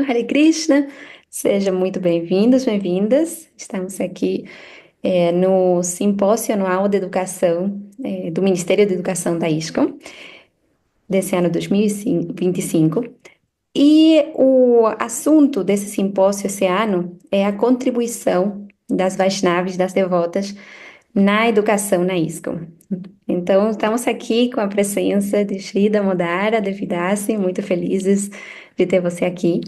Hare Krishna. Sejam muito bem-vindos, bem-vindas. Estamos aqui no Simpósio Anual de Educação do Ministério da Educação da ISCOM, desse ano 2025. E o assunto desse simpósio esse ano é a contribuição das Vaishnavas, das devotas, na educação na ISCOM. Então, estamos aqui com a presença de Shri Damodara Devidasi, muito felizes de ter você aqui.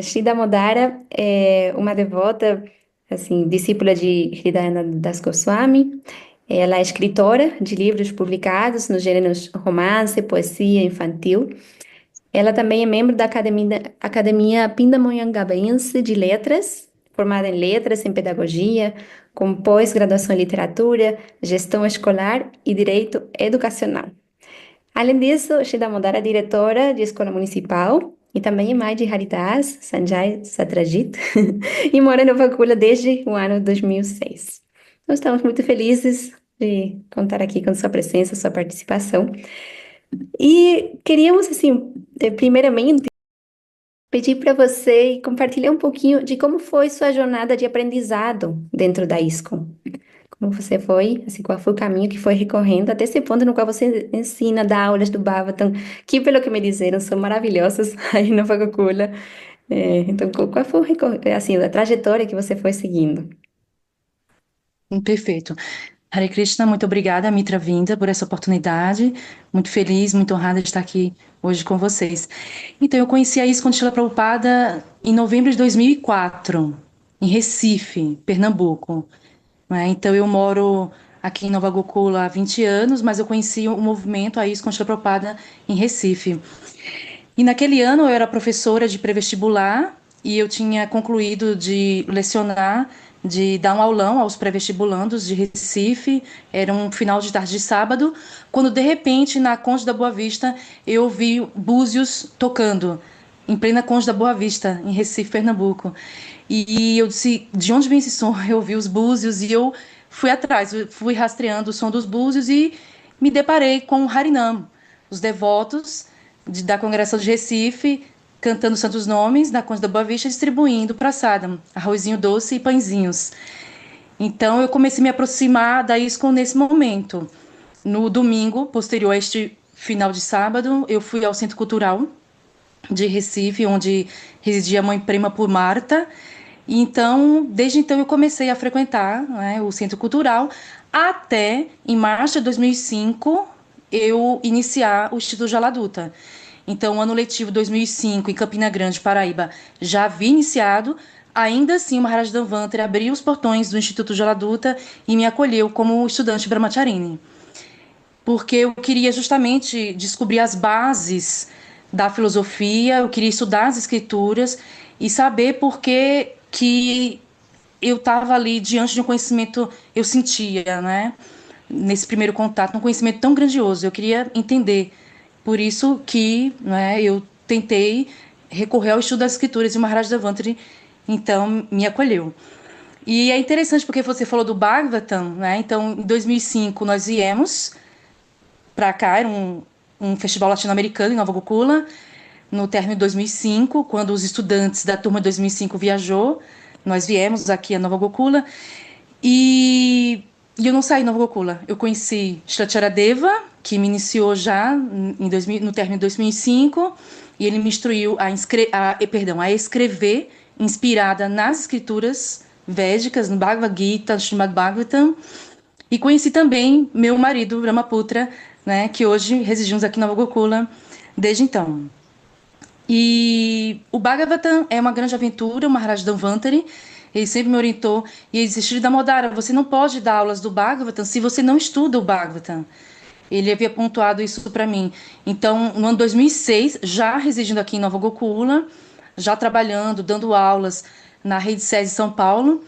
Shri Damodara é uma devota, assim, discípula de Hridayanath Das Goswami. Ela é escritora de livros publicados nos gêneros romance, poesia infantil. Ela também é membro da Academia Pindamonhangaba-ense de Letras, formada em Letras, em Pedagogia, com pós-graduação em Literatura, Gestão Escolar e Direito Educacional. Além disso, Shri Damodara é diretora de escola municipal e também é mãe de Haridas Sanjay Satrajit e mora em Nova Kula desde o ano 2006. Nós estamos muito felizes de contar aqui com sua presença, sua participação. E queríamos, assim, primeiramente, pedir para você compartilhar um pouquinho de como foi sua jornada de aprendizado dentro da ISCOM. Como você foi, assim, qual foi o caminho que foi recorrendo até esse ponto no qual você ensina, dá aulas do Bhagavatam, que pelo que me disseram são maravilhosas aí no Gokula. Então, qual foi assim, a trajetória que você foi seguindo? Perfeito. Hare Krishna, muito obrigada, Mitra Vinda, por essa oportunidade. Muito feliz, muito honrada de estar aqui hoje com vocês. Então, eu conheci a ISKCON Shila Prabhupada em novembro de 2004, em Recife, Pernambuco. Né? Então, eu moro aqui em Nova Gokula há 20 anos, mas eu conheci o movimento, a ISKCON Shila Prabhupada, em Recife. E naquele ano eu era professora de pré-vestibular e eu tinha concluído de lecionar, de dar um aulão aos pré-vestibulandos de Recife. Era um final de tarde de sábado, quando de repente na Conde da Boa Vista eu ouvi búzios tocando, em plena Conde da Boa Vista, em Recife, Pernambuco. E eu disse, de onde vem esse som? Eu ouvi os búzios e eu fui atrás, eu fui rastreando o som dos búzios e me deparei com o Harinam, os devotos da Congregação de Recife, cantando santos nomes na Conde da Boa Vista, distribuindo praçada, arrozinho doce e pãezinhos. Então eu comecei a me aproximar da ISKCON nesse momento. No domingo, posterior a este final de sábado, eu fui ao Centro Cultural de Recife, onde residia a mãe Prema por Marta. E então, desde então eu comecei a frequentar, né, o Centro Cultural, até em março de 2005 eu iniciar o Instituto Jaladuta. Então, o ano letivo 2005 em Campina Grande, Paraíba, já havia iniciado. Ainda assim, o Maharaj Dhanvantari abriu os portões do Instituto Jaladuta e me acolheu como estudante Brahmacharini, porque eu queria justamente descobrir as bases da filosofia, eu queria estudar as escrituras e saber por que eu estava ali diante de um conhecimento, eu sentia, né? Nesse primeiro contato, um conhecimento tão grandioso, eu queria entender. Por isso que, né, eu tentei recorrer ao estudo das escrituras e o Maharaj Devantari, então, me acolheu. E é interessante porque você falou do Bhagavatam, né? Então, em 2005 nós viemos para cá, era um festival latino-americano em Nova Gokula, no término de 2005, quando os estudantes da turma de 2005 viajou, nós viemos aqui a Nova Gokula e eu não saí de Nova Gokula. Eu conheci Shracharadeva, que me iniciou já em 2000, no término de 2005, e ele me instruiu a escrever, inspirada nas escrituras védicas, no Bhagavad Gita, no Srimad Bhagavatam. E conheci também meu marido, Brahmaputra, né, que hoje residimos aqui em Nova Gokula desde então. E o Bhagavatam é uma grande aventura, o Maharaj Dhanvantari, ele sempre me orientou, e ele disse, Shri Damodara, você não pode dar aulas do Bhagavatam se você não estuda o Bhagavatam. Ele havia pontuado isso para mim. Então, no ano 2006, já residindo aqui em Nova Gokula, já trabalhando, dando aulas na Rede SESI São Paulo,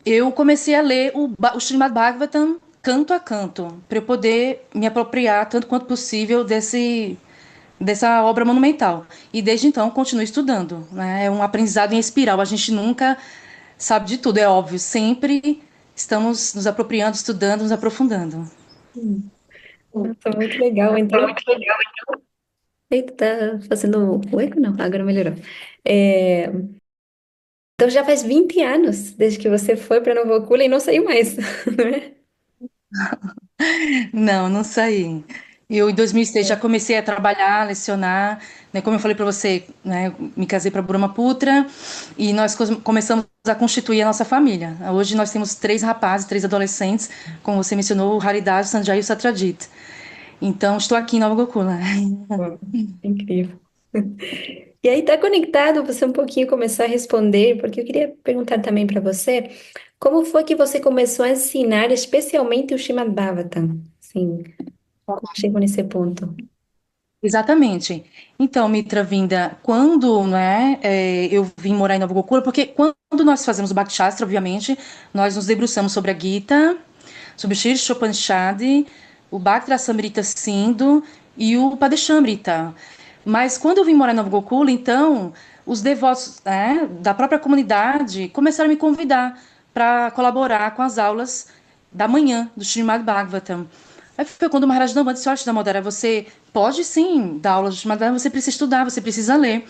eu comecei a ler o Srimad Bhagavatam canto a canto, para eu poder me apropriar tanto quanto possível dessa obra monumental. E desde então continuo estudando, né? É um aprendizado em espiral. A gente nunca sabe de tudo, é óbvio. Sempre estamos nos apropriando, estudando, nos aprofundando. Nossa, muito legal. Então, Eita, tá fazendo o eco? Não, agora melhorou. É, então já faz 20 anos desde que você foi para Nova Ocula e não saiu mais, né? Não, não saí. Eu, em 2006, já comecei a trabalhar, lecionar, né? Como eu falei para você, né? Me casei para Buramaputra e nós começamos a constituir a nossa família. Hoje nós temos três rapazes, três adolescentes, como você mencionou, o Haridaz, o Sanjay e o Satrajit. Então, estou aqui em Nova Gokula. Uau, incrível. E aí tá conectado, você um pouquinho começou a responder, porque eu queria perguntar também para você, como foi que você começou a ensinar especialmente o Srimad Bhagavatam? Sim, como chegou nesse ponto? Exatamente. Então, Mitra Vinda, quando, né, eu vim morar em Nova Gokula, porque quando nós fazemos o Bhakti Shastra, obviamente, nós nos debruçamos sobre a Gita, sobre o Shri Upanishad, o Bhakti Rasamrita Sindhu e o Padeshamrita. Mas quando eu vim morar em Nova Gokula, então, os devotos, né, da própria comunidade começaram a me convidar para colaborar com as aulas da manhã do Srimad Bhagavatam. Aí foi quando o Maharaj Damodara disse, olha, Damodara, você pode sim dar aula de Srimad Bhagavatam, você precisa estudar, você precisa ler.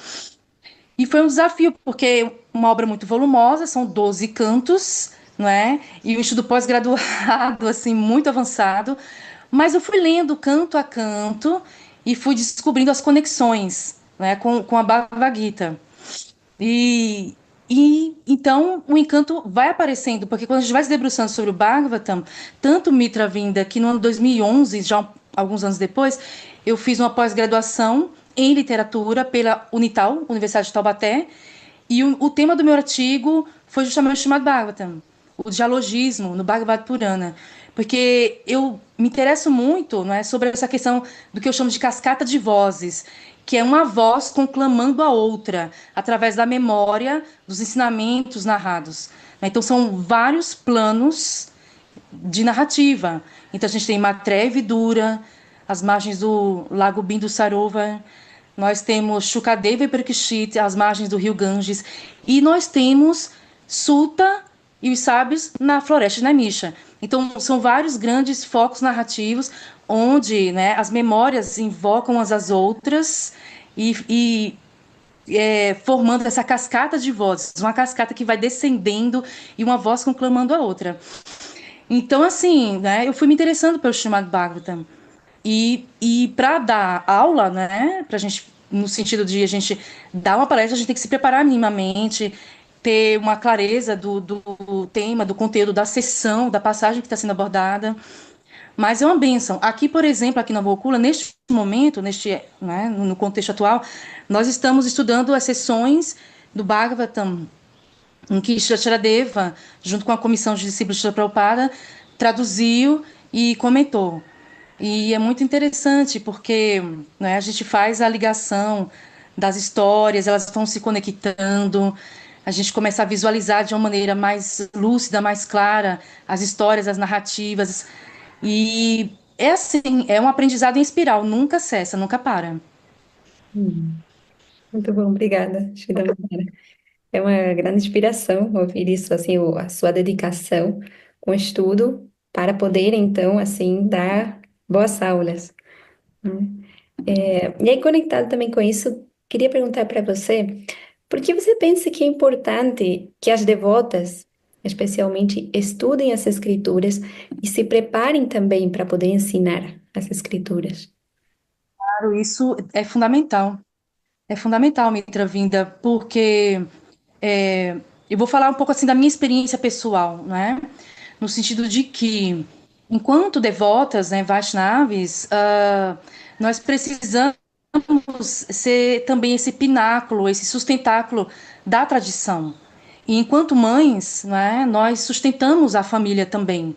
E foi um desafio, porque é uma obra muito volumosa, são 12 cantos, não é? E um estudo pós-graduado, assim, muito avançado. Mas eu fui lendo canto a canto e fui descobrindo as conexões, né, com a Bhagavad Gita. E, e então o encanto vai aparecendo, porque quando a gente vai se debruçando sobre o Bhagavatam, tanto Mitra Vinda, que no ano 2011, já alguns anos depois, eu fiz uma pós-graduação em literatura pela Unital, Universidade de Taubaté, e o tema do meu artigo foi justamente o Srimad Bhagavatam, o dialogismo no Bhagavad Purana, porque eu me interesso muito, não é, sobre essa questão do que eu chamo de cascata de vozes, que é uma voz conclamando a outra através da memória dos ensinamentos narrados. Então são vários planos de narrativa. Então a gente tem Maitreya e Vidura, as margens do Lago Bindu Sarovar, nós temos Shukadeva e Parikshit, as margens do rio Ganges, e nós temos Suta e os sábios na floresta de Naimisha. Então são vários grandes focos narrativos onde, né, as memórias invocam umas às outras e formando essa cascata de vozes, uma cascata que vai descendendo e uma voz conclamando a outra. Então, assim, né, eu fui me interessando pelo Srimad Bhagavatam. E para dar aula, né, pra gente, no sentido de a gente dar uma palestra, a gente tem que se preparar minimamente, ter uma clareza do tema, do conteúdo, da sessão, da passagem que está sendo abordada. Mas é uma bênção. Aqui, por exemplo, aqui na Vocula, neste momento, né, no contexto atual, nós estamos estudando as sessões do Bhagavatam, em que Shraddeva, junto com a comissão de discípulos de Srila Prabhupada, traduziu e comentou. E é muito interessante porque, né, a gente faz a ligação das histórias, elas vão se conectando, a gente começa a visualizar de uma maneira mais lúcida, mais clara as histórias, as narrativas. E é assim, é um aprendizado em espiral, nunca cessa, nunca para. Hum, muito bom, obrigada, Shridham. É uma grande inspiração ouvir isso, assim, a sua dedicação com o estudo para poder, então, assim, dar boas aulas, né? E aí, conectado também com isso, queria perguntar para você, por que você pensa que é importante que as devotas, especialmente, estudem as escrituras e se preparem também para poder ensinar as escrituras? Claro, isso é fundamental. É fundamental, Mitra Vinda, porque eu vou falar um pouco assim da minha experiência pessoal, né? No sentido de que, enquanto devotas, né, Vaishnavis, nós precisamos ser também esse pináculo, esse sustentáculo da tradição. E enquanto mães, né, nós sustentamos a família também.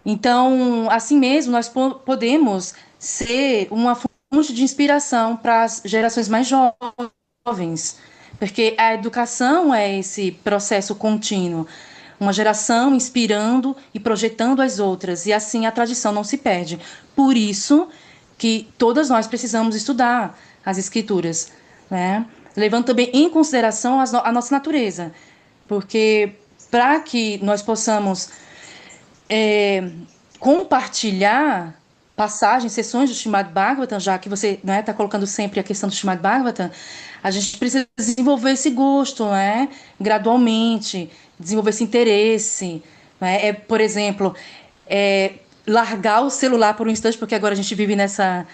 Então, assim mesmo, nós podemos ser uma fonte de inspiração para as gerações mais jovens, porque a educação é esse processo contínuo, uma geração inspirando e projetando as outras, e assim a tradição não se perde. Por isso que todas nós precisamos estudar as escrituras, né? Levando também em consideração a nossa natureza, porque para que nós possamos compartilhar, passagens, sessões do Srimad Bhagavatam, já que você, né, está colocando sempre a questão do Srimad Bhagavatam, a gente precisa desenvolver esse gosto, né, gradualmente, desenvolver esse interesse, né, por exemplo, é, largar o celular por um instante, porque agora a gente vive nessa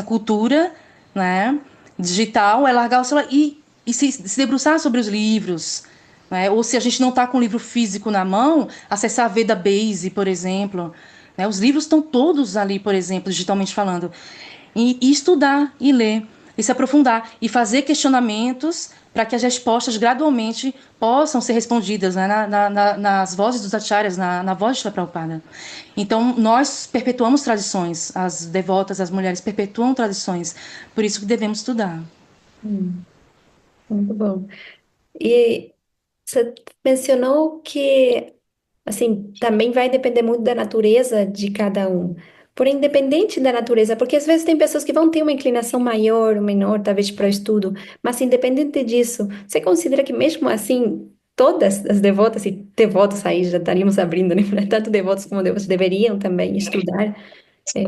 cultura, né, digital, é largar o celular e se debruçar sobre os livros, né? Ou se a gente não está com o livro físico na mão, acessar a Veda Base, por exemplo, né? Os livros estão todos ali, por exemplo, digitalmente falando. E estudar, e ler, e se aprofundar, e fazer questionamentos para que as respostas gradualmente possam ser respondidas, né? Nas vozes dos acharyas, na voz de Srila Prabhupada. Então, nós perpetuamos tradições, as devotas, as mulheres perpetuam tradições, por isso que devemos estudar. Hum, muito bom. E você mencionou que, assim, também vai depender muito da natureza de cada um. Porém, independente da natureza, porque às vezes tem pessoas que vão ter uma inclinação maior ou menor, talvez para o estudo, mas independente disso, você considera que mesmo assim, todas as devotas e devotos aí, já estaríamos abrindo, né? Tanto devotos como devotos deveriam também estudar. É,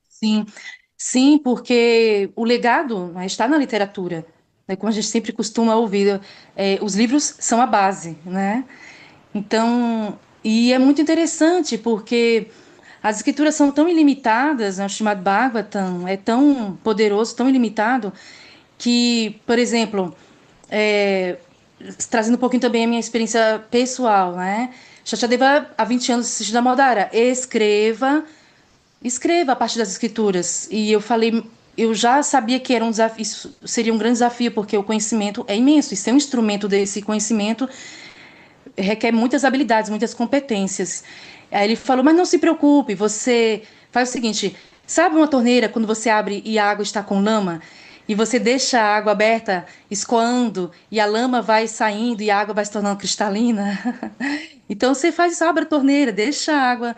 Sim, sim, porque o legado, né, está na literatura, né, como a gente sempre costuma ouvir, os livros são a base, né? Então, e é muito interessante porque as escrituras são tão ilimitadas, né, o Srimad Bhagavatam é tão poderoso, tão ilimitado, que, por exemplo, é, trazendo um pouquinho também a minha experiência pessoal, né? Shantideva, há 20 anos, assistindo a Damodara, escreva a partir das escrituras. E eu falei, eu já sabia que era um desafio, isso seria um grande desafio, porque o conhecimento é imenso, e ser um instrumento desse conhecimento requer muitas habilidades, muitas competências. Aí ele falou, mas não se preocupe, você faz o seguinte, sabe uma torneira quando você abre e a água está com lama? E você deixa a água aberta, escoando, e a lama vai saindo e a água vai se tornando cristalina? Então você faz isso, abre a torneira, deixa a água,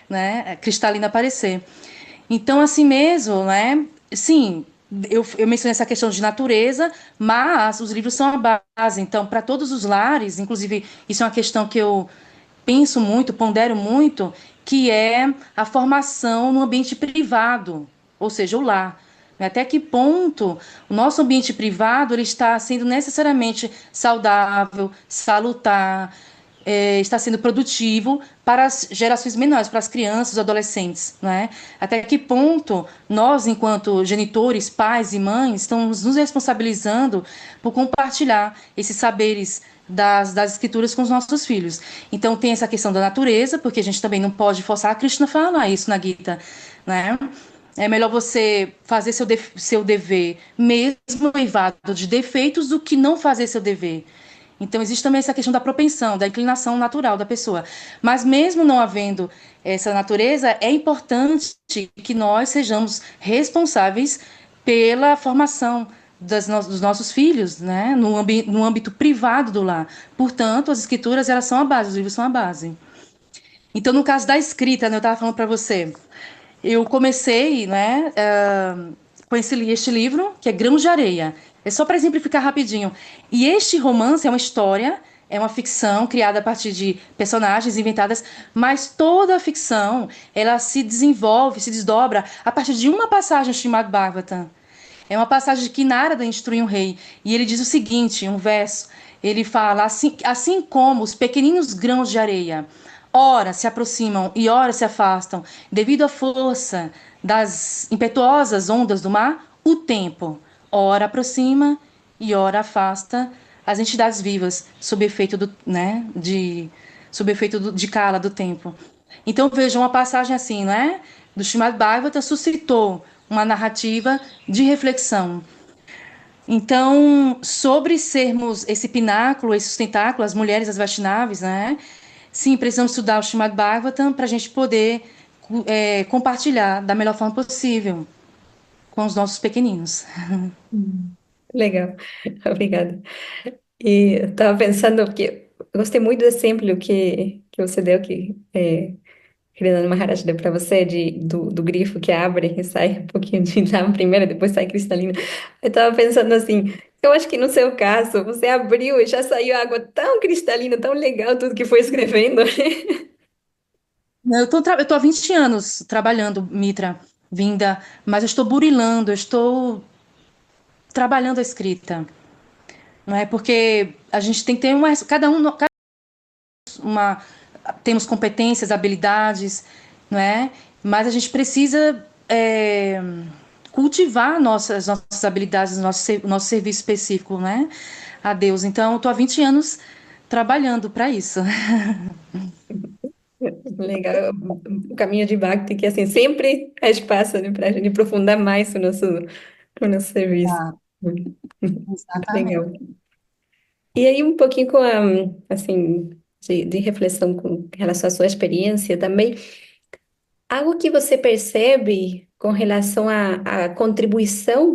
né, cristalina aparecer. Então, assim mesmo, né? Sim, eu mencionei essa questão de natureza, mas os livros são a base. Então, para todos os lares, inclusive, isso é uma questão que eu penso muito, pondero muito, que é a formação no ambiente privado, ou seja, o lar. Até que ponto o nosso ambiente privado ele está sendo necessariamente saudável, salutar, está sendo produtivo para as gerações menores, para as crianças, os adolescentes, não é? Até que ponto nós, enquanto genitores, pais e mães, estamos nos responsabilizando por compartilhar esses saberes das escrituras com os nossos filhos. Então tem essa questão da natureza, porque a gente também não pode forçar a Krishna a falar isso na Gita, né? É melhor você fazer seu dever, mesmo eivado de defeitos, do que não fazer seu dever. Então, existe também essa questão da propensão, da inclinação natural da pessoa. Mas, mesmo não havendo essa natureza, é importante que nós sejamos responsáveis pela formação dos nossos filhos, né? No âmbito privado do lar. Portanto, as escrituras, elas são a base, os livros são a base. Então, no caso da escrita, né, eu estava falando para você, eu comecei, né, com este livro, que é Grãos de Areia. É só para exemplificar rapidinho. E este romance é uma história, é uma ficção criada a partir de personagens inventadas, mas toda a ficção, ela se desenvolve, se desdobra a partir de uma passagem do Srimad Bhagavatam. É uma passagem que Narada instrui um rei. E ele diz o seguinte, um verso. Ele fala, assim como os pequeninos grãos de areia, ora se aproximam e ora se afastam, devido à força das impetuosas ondas do mar, o tempo, ora aproxima e ora afasta as entidades vivas, sob efeito sob efeito de Kala, do tempo. Então veja uma passagem assim, não é? Do Srimad Bhagavata suscitou uma narrativa de reflexão. Então, sobre sermos esse pináculo, esse sustentáculo, as mulheres, as Vaishnavis, né? Sim, precisamos estudar o Srimad Bhagavatam para a gente poder compartilhar da melhor forma possível com os nossos pequeninos. hum, legal, obrigada. E eu estava pensando, porque eu gostei muito do exemplo que você deu, que Kirana Maharaj deu para você, do grifo que abre e sai um pouquinho de água primeiro, depois sai cristalina. Eu estava pensando assim, eu acho que no seu caso, você abriu e já saiu água tão cristalina, tão legal, tudo que foi escrevendo. Eu tô há 20 anos trabalhando, Mitra, Vinda, mas eu estou burilando, eu estou trabalhando a escrita, não é? Porque a gente tem que ter uma, temos competências, habilidades, não é? Mas a gente precisa cultivar nossas habilidades, nosso serviço específico, né? A Deus. Então, eu estou há 20 anos trabalhando para isso. Legal, o caminho de Bhakti, que assim, sempre há espaço, né, para a gente aprofundar mais o nosso serviço. Ah, Muito legal. exatamente. E aí, um pouquinho com a, assim, de reflexão com relação à sua experiência também, algo que você percebe com relação à contribuição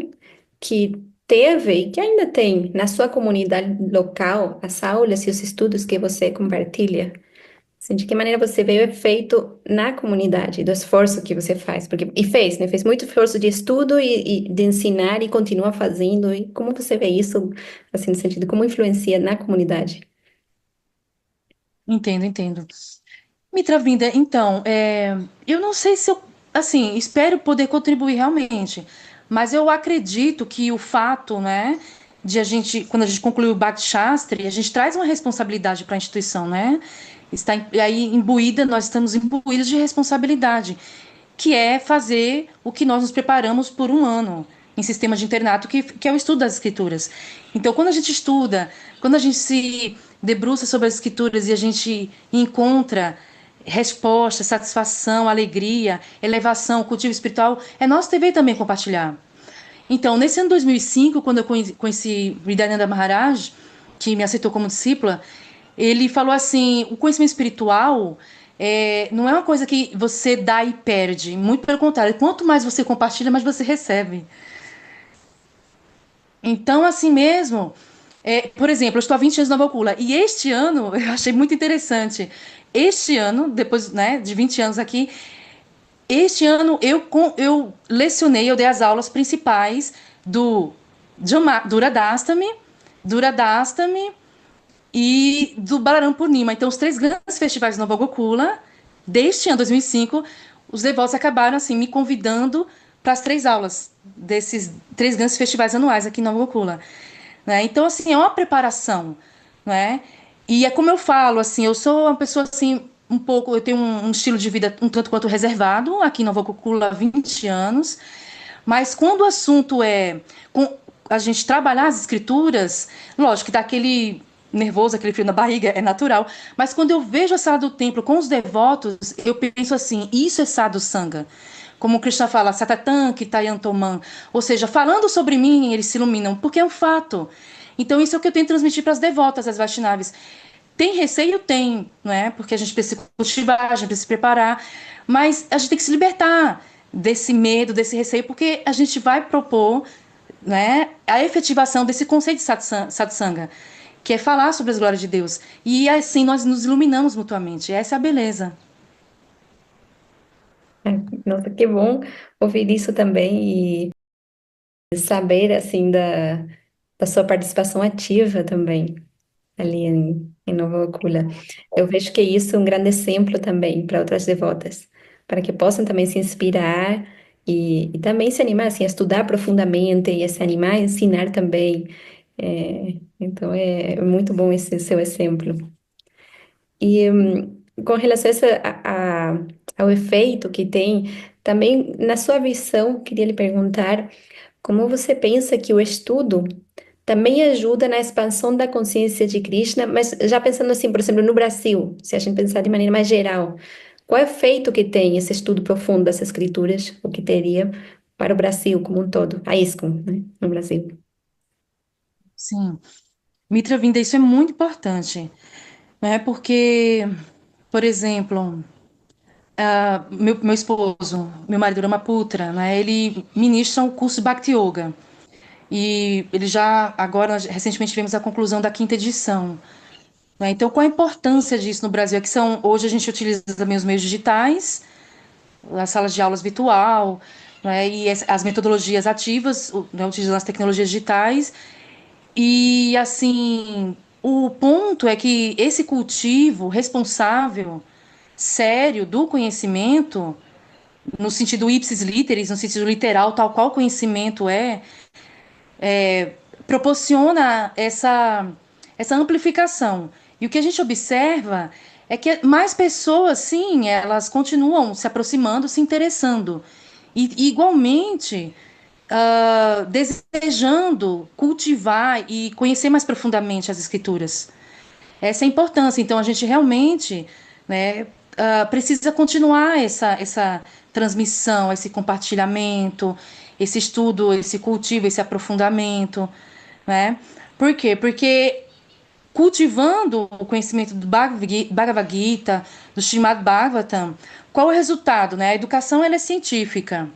que teve e que ainda tem na sua comunidade local, as aulas e os estudos que você compartilha? Assim, de que maneira você vê o efeito na comunidade, do esforço que você faz? Porque, e fez, né? Fez muito esforço de estudo e de ensinar e continua fazendo. E como você vê isso, assim, no sentido, como influencia na comunidade? Entendo, entendo. Mitra Vinda, então, eu não sei se eu, assim, espero poder contribuir realmente, mas eu acredito que o fato, né, de a gente, quando a gente conclui o Bhakti Shastri, a gente traz uma responsabilidade para a instituição, né? Aí imbuída, nós estamos imbuídos de responsabilidade, que é fazer o que nós nos preparamos por um ano em sistema de internato, que é o estudo das escrituras. Então, quando a gente estuda, quando a gente se debruça sobre as escrituras e a gente encontra resposta, satisfação, alegria, elevação, cultivo espiritual, é nosso dever também compartilhar. Então, nesse ano 2005, quando eu conheci Hridayananda Maharaj, que me aceitou como discípula, ele falou assim: o conhecimento espiritual não é uma coisa que você dá e perde. Muito pelo contrário, quanto mais você compartilha, mais você recebe. Então, assim mesmo, por exemplo, eu estou há 20 anos na Vocula, e este ano, eu achei muito interessante. Este ano, depois, né, de 20 anos aqui, este ano eu lecionei, eu dei as aulas principais do Duradastami, Duradastami e do Balaram Purnima. Então, os três grandes festivais de Nova Gokula, deste ano 2005, os devotos acabaram assim me convidando para as três aulas desses três grandes festivais anuais aqui em Nova Gokula, né? Então, assim, é uma preparação, né? E é como eu falo, assim, eu sou uma pessoa assim um pouco, eu tenho um estilo de vida um tanto quanto reservado aqui em Nova Gokula há 20 anos, mas quando o assunto é a gente trabalhar as escrituras, lógico que dá aquele nervoso, aquele frio na barriga, é natural, mas quando eu vejo a sala do templo com os devotos, eu penso assim, isso é sadhu sangha. Como o Krishna fala, Satatan Kitayantoman, ou seja, falando sobre mim, eles se iluminam, porque é um fato. Então isso é o que eu tento transmitir para as devotas, as Vaishnavis. Tem receio? Tem, não é? Porque a gente precisa cultivar, a gente precisa se preparar, mas a gente tem que se libertar desse medo, desse receio, porque a gente vai propor, né, a efetivação desse conceito de satsanga, que é falar sobre as glórias de Deus. E assim nós nos iluminamos mutuamente. Essa é a beleza. É, nossa, que bom ouvir isso também e saber, assim, da sua participação ativa também ali em Nova Ocula. Eu vejo que isso é um grande exemplo também para outras devotas, para que possam também se inspirar e também se animar, assim, a estudar profundamente e a se animar a ensinar também. Então, é muito bom esse seu exemplo. E com relação a ao efeito que tem, também na sua visão, queria lhe perguntar como você pensa que o estudo também ajuda na expansão da consciência de Krishna, mas já pensando assim, por exemplo, no Brasil, se a gente pensar de maneira mais geral, qual é o efeito que tem esse estudo profundo das escrituras, o que teria para o Brasil como um todo, a ISKCON, né, no Brasil? Sim. Mitra Vinda, isso é muito importante, né? Porque, por exemplo, meu esposo, meu marido Ramaputra, né? Ele ministra o curso de Bhakti Yoga. E ele já, agora, recentemente tivemos a conclusão da quinta edição. Né? Então, qual a importância disso no Brasil? É que hoje a gente utiliza também os meios digitais, as salas de aulas virtual, né? E as metodologias ativas, né? Utilizando as tecnologias digitais. E, assim, o ponto é que esse cultivo responsável sério do conhecimento, no sentido ipsis literis, no sentido literal, tal qual o conhecimento proporciona essa amplificação. E o que a gente observa é que mais pessoas, sim, elas continuam se aproximando, se interessando. E igualmente, desejando cultivar e conhecer mais profundamente as escrituras. Essa é a importância. Então, a gente realmente, né, precisa continuar essa transmissão, esse compartilhamento, esse estudo, esse cultivo, esse aprofundamento, né? Por quê? Porque cultivando o conhecimento do Bhagavad Gita, do Srimad Bhagavatam, qual é o resultado, né? A educação ela é científica.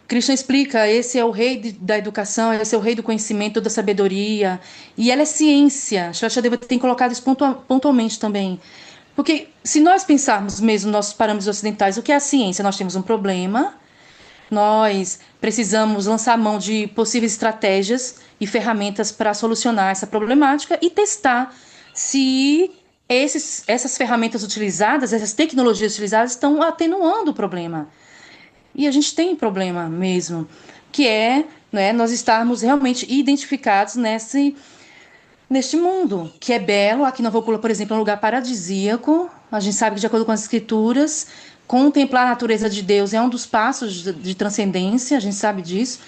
Krishna explica, esse é o rei da educação, esse é o rei do conhecimento, da sabedoria, e ela é ciência. Shraddha tem colocado isso pontualmente também. Porque se nós pensarmos mesmo nos nossos parâmetros ocidentais, o que é a ciência? Nós temos um problema, nós precisamos lançar mão de possíveis estratégias e ferramentas para solucionar essa problemática e testar se essas ferramentas utilizadas, essas tecnologias utilizadas estão atenuando o problema. E a gente tem problema mesmo, que é, né, nós estarmos realmente identificados neste mundo, que é belo. Aqui na Vocula, por exemplo, é um lugar paradisíaco. A gente sabe que, de acordo com as escrituras, contemplar a natureza de Deus é um dos passos de transcendência, a gente sabe disso.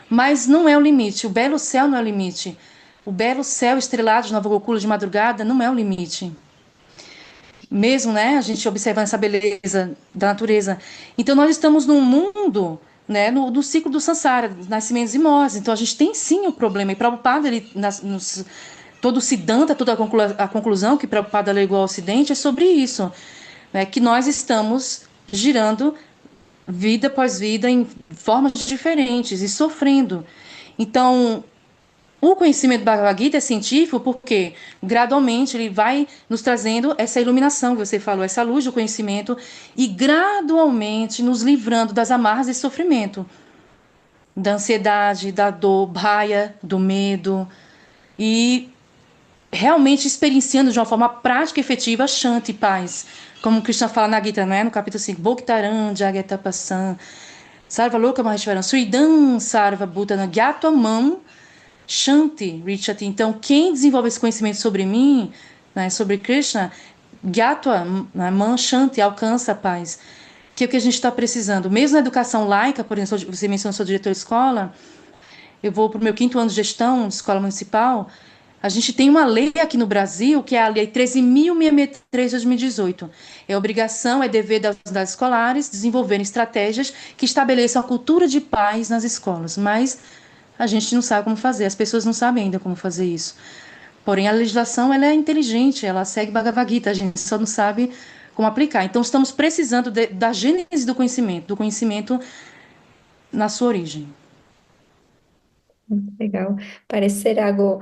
Mas não é o limite. O belo céu não é o limite. O belo céu estrelado de Nova Gokula de madrugada não é o limite. Mesmo, né, a gente observando essa beleza da natureza. Então, nós estamos num mundo, né, no ciclo do samsara, nascimentos e mortes. Então, a gente tem sim o problema. E Prabhupada, todo o Siddhanta, toda a conclusão que Prabhupada legou ao Ocidente é sobre isso, né, que nós estamos girando vida após vida em formas diferentes e sofrendo. Então, o conhecimento do Bhagavad Gita é científico porque gradualmente ele vai nos trazendo essa iluminação que você falou, essa luz do conhecimento e gradualmente nos livrando das amarras e sofrimento, da ansiedade, da dor, bhaya, do medo e realmente experienciando de uma forma prática e efetiva Shanti, paz. Como o Krishna fala na Gita, né? No capítulo 5, Bhoktaram Jagatapasan, Sarva Loka Maheshwaram, Suidam Sarva Bhutana Gyatwamam Shanti, Richati. Então, quem desenvolve esse conhecimento sobre mim, né, sobre Krishna, Gyatwa, né, Man Shanti, alcança a paz. Que é o que a gente está precisando. Mesmo na educação laica, por exemplo, você mencionou, sou diretor de escola, eu vou para o meu 5º ano de gestão de escola municipal. A gente tem uma lei aqui no Brasil, que é a Lei 13.663 de 2018. É obrigação, é dever das escolares desenvolverem estratégias que estabeleçam a cultura de paz nas escolas. Mas a gente não sabe como fazer, as pessoas não sabem ainda como fazer isso. Porém, a legislação ela é inteligente, ela segue Bhagavad Gita, a gente só não sabe como aplicar. Então, estamos precisando da gênese do conhecimento na sua origem. Legal. Parece ser algo,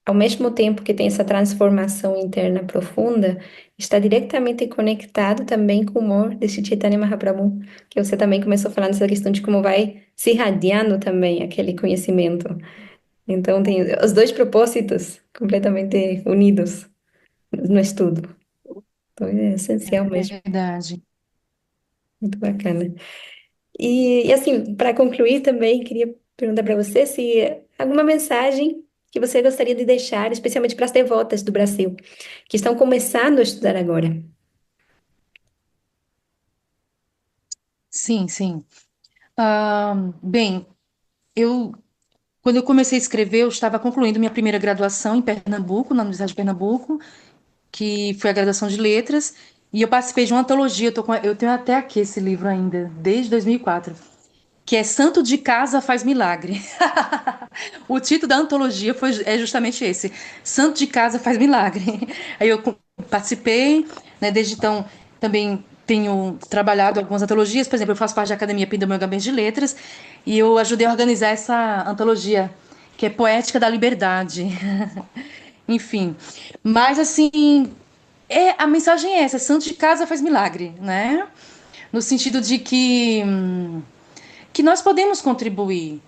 ao mesmo tempo que tem essa transformação interna profunda, está diretamente conectado também com o humor desse Chaitanya Mahaprabhu, que você também começou falando essa questão de como vai se irradiando também aquele conhecimento. Então, tem os dois propósitos completamente unidos no estudo. Então, é essencial É mesmo. verdade. Muito bacana. E assim, para concluir também, queria perguntar para você se alguma mensagem que você gostaria de deixar, especialmente para as devotas do Brasil, que estão começando a estudar agora. Sim, sim. Bem, eu quando eu comecei a escrever, eu estava concluindo minha primeira graduação em Pernambuco, na Universidade de Pernambuco, que foi a graduação de letras, e eu participei de uma antologia, eu tenho até aqui esse livro ainda, desde 2004, que é Santo de Casa Faz Milagre. O título da antologia é justamente esse, Santo de Casa Faz Milagre. Aí eu participei, né, desde então também tenho trabalhado algumas antologias, por exemplo, eu faço parte da Academia Pindamonhangabens de Letras, e eu ajudei a organizar essa antologia, que é Poética da Liberdade. Enfim, mas assim, a mensagem é essa, santo de casa faz milagre, né? No sentido de que nós podemos contribuir.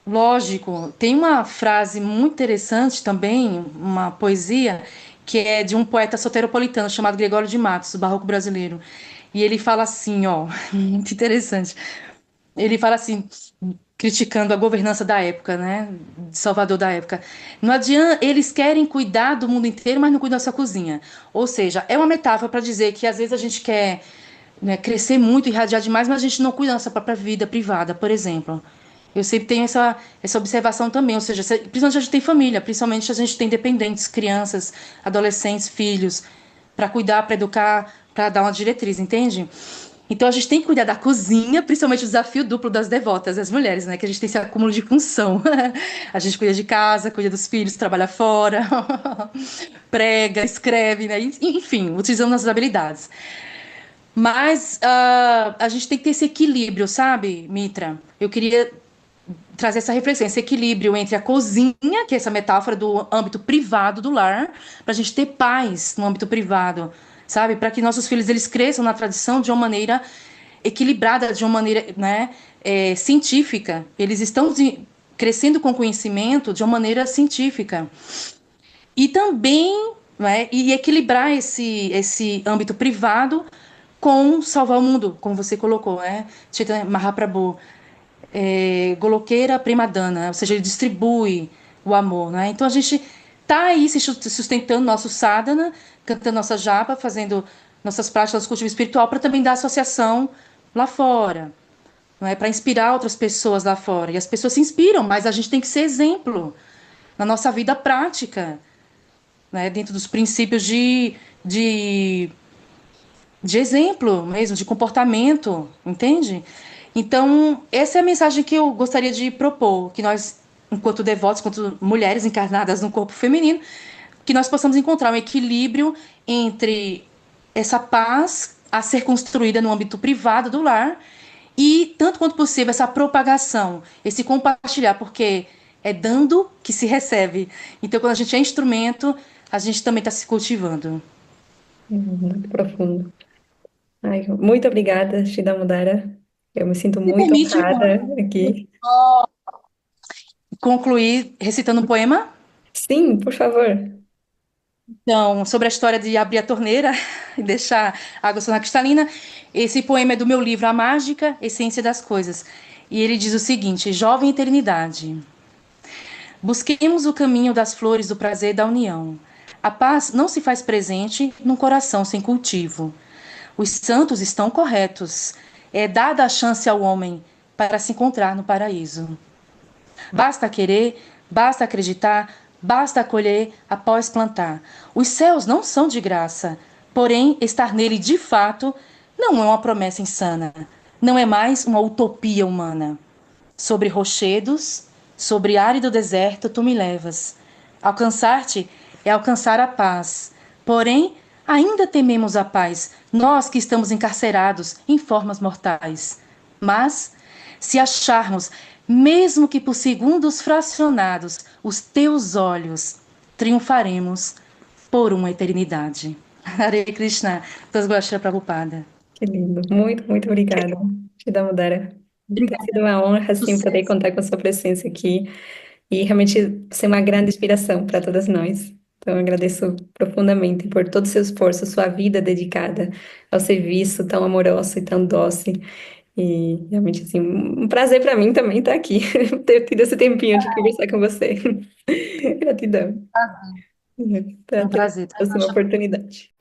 Lógico, tem uma frase muito interessante também, uma poesia, que é de um poeta soteropolitano chamado Gregório de Matos, do Barroco brasileiro. E ele fala assim, ó, muito interessante. Ele fala assim, criticando a governança da época, né, de Salvador da época. Não adianta, eles querem cuidar do mundo inteiro, mas não cuidam da sua cozinha. Ou seja, é uma metáfora para dizer que às vezes a gente quer, né, crescer muito, irradiar demais, mas a gente não cuida da nossa própria vida privada, por exemplo. Eu sempre tenho essa observação também, ou seja, principalmente a gente tem família, principalmente a gente tem dependentes, crianças, adolescentes, filhos, para cuidar, para educar, para dar uma diretriz, entende? Então a gente tem que cuidar da cozinha, principalmente o desafio duplo das devotas, as mulheres, né? Que a gente tem esse acúmulo de função. A gente cuida de casa, cuida dos filhos, trabalha fora, prega, escreve, né? Enfim, utilizando nossas habilidades. Mas a gente tem que ter esse equilíbrio, sabe, Mitra? Eu queria trazer essa reflexão, esse equilíbrio entre a cozinha, que é essa metáfora do âmbito privado do lar, para a gente ter paz no âmbito privado, sabe? Para que nossos filhos eles cresçam na tradição de uma maneira equilibrada, de uma maneira, né, científica. Eles estão crescendo com conhecimento de uma maneira científica. E também, né, e equilibrar esse âmbito privado com salvar o mundo, como você colocou, né? Chaitanya Mahaprabhu, Goloqueira Primadana, ou seja, ele distribui o amor, né? Então a gente tá aí se sustentando nosso sadhana, cantando nossa japa, fazendo nossas práticas de cultivo espiritual para também dar associação lá fora, não é? Para inspirar outras pessoas lá fora. E as pessoas se inspiram, mas a gente tem que ser exemplo na nossa vida prática, né? Dentro dos princípios de, de exemplo mesmo, de comportamento, entende? Então, essa é a mensagem que eu gostaria de propor, que nós, enquanto devotos, enquanto mulheres encarnadas no corpo feminino, que nós possamos encontrar um equilíbrio entre essa paz a ser construída no âmbito privado do lar e, tanto quanto possível, essa propagação, esse compartilhar, porque é dando que se recebe. Então, quando a gente é instrumento, a gente também está se cultivando. Muito profundo. Ai, muito obrigada, Shida Mudara. Eu me sinto Me muito permite honrada aqui. concluir recitando um poema? Sim, por favor. Então, sobre a história de abrir a torneira e deixar a água sonar cristalina, esse poema é do meu livro A Mágica, Essência das Coisas. E ele diz o seguinte: Jovem eternidade, busquemos o caminho das flores do prazer e da união. A paz não se faz presente num coração sem cultivo. Os santos estão corretos. É dada a chance ao homem para se encontrar no paraíso. Basta querer, basta acreditar, basta acolher após plantar. Os céus não são de graça, porém, estar nele de fato não é uma promessa insana, não é mais uma utopia humana. Sobre rochedos, sobre árido deserto, tu me levas. Alcançar-te é alcançar a paz. Porém, ainda tememos a paz, nós que estamos encarcerados em formas mortais. Mas, se acharmos, mesmo que por segundos fracionados, os teus olhos, triunfaremos por uma eternidade. Hare Krishna, Tasgashra Prabhupada. Que lindo. Muito, muito obrigada, Shida Mudara. Tem Obrigada. sido uma honra, assim, poder Sucesso. contar com a sua presença aqui e realmente ser uma grande inspiração para todas nós. Então, eu agradeço profundamente por todo o seu esforço, sua vida dedicada ao serviço tão amoroso e tão doce. E realmente, assim, um prazer para mim também estar aqui, ter tido esse tempinho de conversar com você. Gratidão. Foi um Até a prazer. próxima oportunidade.